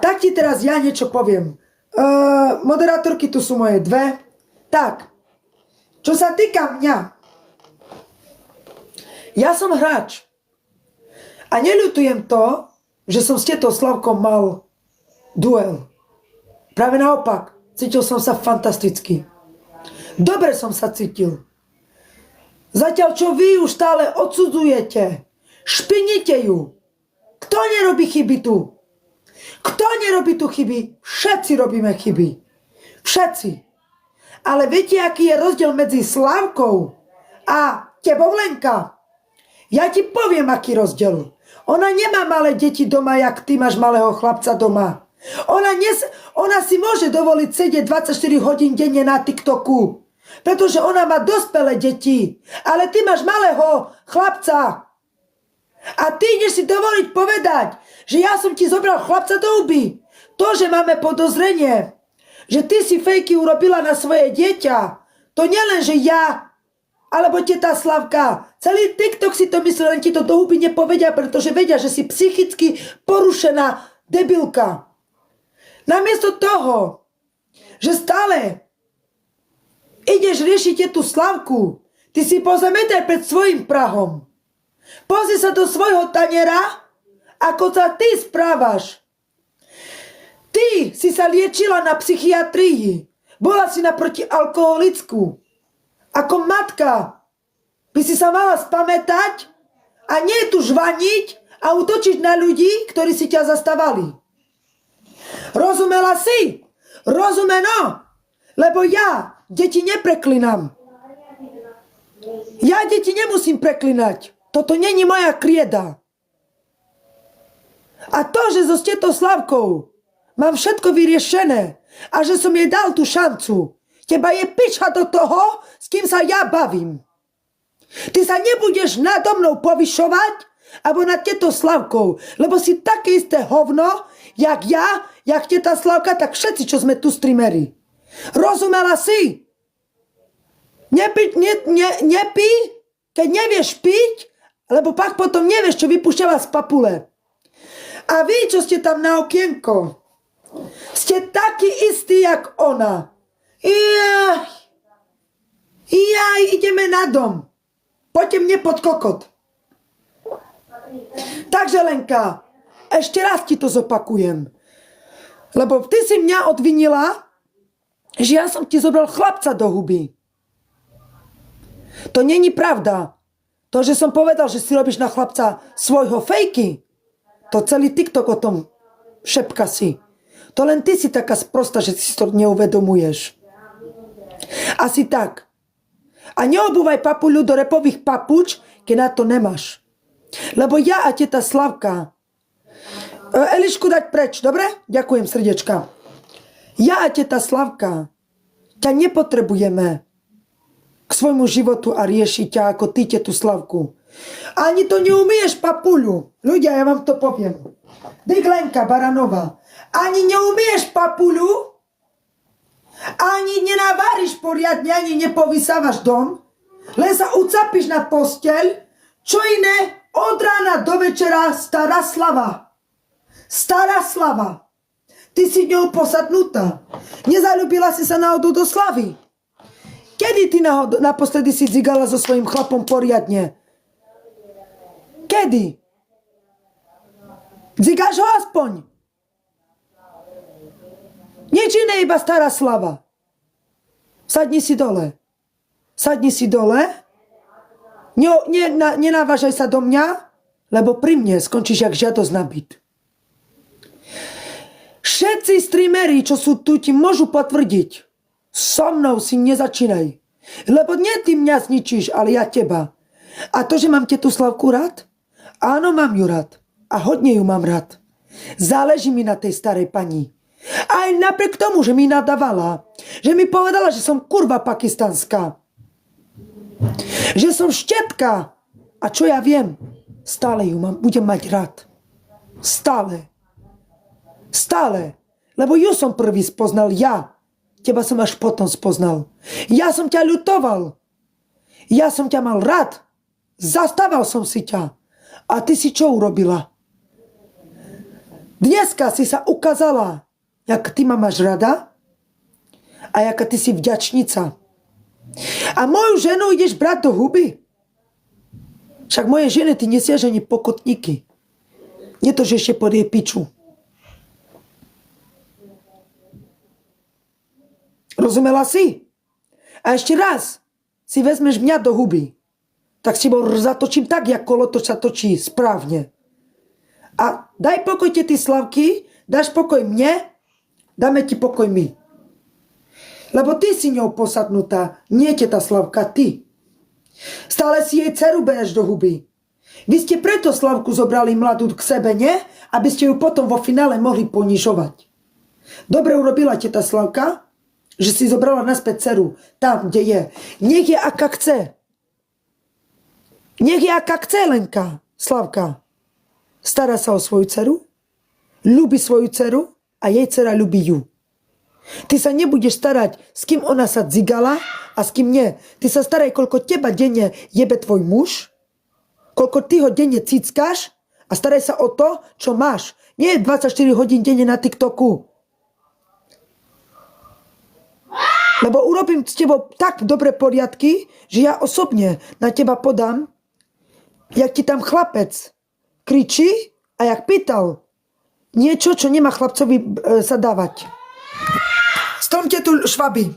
Tak ti teraz ja niečo poviem. Moderátorky tu sú moje dve. Tak, čo sa týka mňa, ja som hráč. A neľutujem to, že som s tetou Slavkou mal duel. Práve naopak, cítil som sa fantasticky. Dobre som sa cítil. Zatiaľ, čo vy už stále odsudzujete, špinite ju. Kto nerobí chyby tu? Kto nerobí tu chyby? Všetci robíme chyby. Všetci. Ale viete, aký je rozdiel medzi Slavkou a tebou, Lenka? Ja ti poviem, aký rozdiel. Ona nemá malé deti doma, jak ty máš malého chlapca doma. Ona si môže dovoliť sedieť 24 hodín denne na TikToku, pretože ona má dospelé deti. Ale ty máš malého chlapca. A ty ideš si dovoliť povedať, že ja som ti zobral chlapca do huby. To, že máme podozrenie, že ty si fejky urobila na svoje dieťa, to nielen, že ja, alebo teta Slavka, celý TikTok si to myslí, len ti to do huby nepovedia, pretože vedia, že si psychicky porušená debilka. Namiesto toho, že stále ideš riešiť tú Slavku, ty si pozametaj pred svojim prahom. Pozri sa do svojho taniera, ako sa ty správaš. Ty si sa liečila na psychiatrii. Bola si na protialkoholickú. Ako matka by si sa mala spamätať a nie tu žvaniť a útočiť na ľudí, ktorí si ťa zastávali. Rozumela si? Rozumeno? Lebo ja deti nepreklinám. Ja deti nemusím preklinať. Toto není moja krieda. A to, že so tetou Slavkou mám všetko vyriešené a že som jej dal tú šancu, teba je piča do toho, s kým sa ja bavím. Ty sa nebudeš nado mnou povyšovať alebo nad tetou Slavkou, lebo si také isté hovno, jak ja, jak teta Slavka, tak všetci, čo sme tu streamery. Rozumela si? Nepí, keď nevieš piť, lebo pak potom nevieš, čo vypúšťala z papule. A vy, čo ste tam na okienko, ste takí istí, jak ona. Jaj, ideme na dom. Poďte mne pod kokot. Takže, Lenka, ešte raz ti to zopakujem. Lebo ty si mňa odvinila, že ja som ti zobral chlapca do huby. To není pravda. To, že som povedal, že si robíš na chlapca svojho fejky, to celý TikTok o tom šepka si. To len ty si taká sprostá, že si to neuvedomuješ. Asi tak. A neobúvaj papuľu do repových papuč, keď na to nemáš. Lebo ja a teta Slavka... Elišku dať preč, dobre? Ďakujem, srdečka. Ja a teta Slavka ťa nepotrebujeme k svojmu životu a riešiť ťa ako ty tetu Slavku. Ani to neumieš, papuľu. Ľudia, ja vám to poviem. Diglenka Baranová. Ani neumieš, papuľu, ani nenaváriš poriadne, ani nepovysávaš dom, len sa ucapíš na posteľ, čo iné od rána do večera stará slava. Stará slava. Ty si ňou posadnutá. Nezalúbila si sa náhodou do slavy. Kedy ty naposledy si zigala so svojím chlapom poriadne? Kedy? Zigáš ho aspoň? Nič iné, iba stará slava. Sadni si dole. Sadni si dole. Nenávažaj sa do mňa, lebo pri mne skončíš jak žiadosť na byt. Všetci streamery, čo sú tu, ti môžu potvrdiť. So mnou si nezačínaj. Lebo nie ty mňa zničíš, ale ja teba. A to, že mám tetu Slavku rád? Áno, mám ju rád. A hodne ju mám rád. Záleží mi na tej starej pani. Aj napriek tomu, že mi nadávala. Že mi povedala, že som kurva pakistanská. Že som štetka. A čo ja viem? Stále ju budem mať rád. Stále. Stále. Lebo ju som prvý spoznal ja. Teba som až potom spoznal. Ja som ťa ľutoval. Ja som ťa mal rád. Zastával som si ťa. A ty si čo urobila? Dneska si sa ukázala, jak ty ma máš rada a jaká ty si vďačnica. A moju ženu ideš brať do huby. Však moje ženy ty nesieš ani pokotníky. Nie to, že ešte pod jej piču. Rozumela si? A ešte raz si vezmeš mňa do huby. Tak si bol zatočím tak, jak kolotoč sa točí správne. A daj pokoj ty Slavky, dáš pokoj mne, dáme ti pokoj my. Lebo ty si ňou posadnutá, nie teta Slavka, ty. Stále si jej dceru bereš do huby. Vy ste preto Slavku zobrali mladú k sebe, nie? Aby ste ju potom vo finále mohli ponižovať. Dobre urobila teta Slavka, že si zobrala naspäť dceru tam, kde je. Nech je aká chce. Nech je aká chce, Lenka, Slavka. Stará sa o svoju dceru, ľúbi svoju dceru a jej dcera ľúbi ju. Ty sa nebudeš starať, s kým ona sa dzigala a s kým nie. Ty sa staraj, koľko teba denne jebe tvoj muž, koľko ty ho denne cickáš a staraj sa o to, čo máš. Nie 24 hodín denne na TikToku. Lebo urobím s tebou tak dobré poriadky, že ja osobne na teba podám, jak ti tam chlapec kričí a jak pýtal niečo, čo nemá chlapcovi sa dávať. Stromte tu švaby.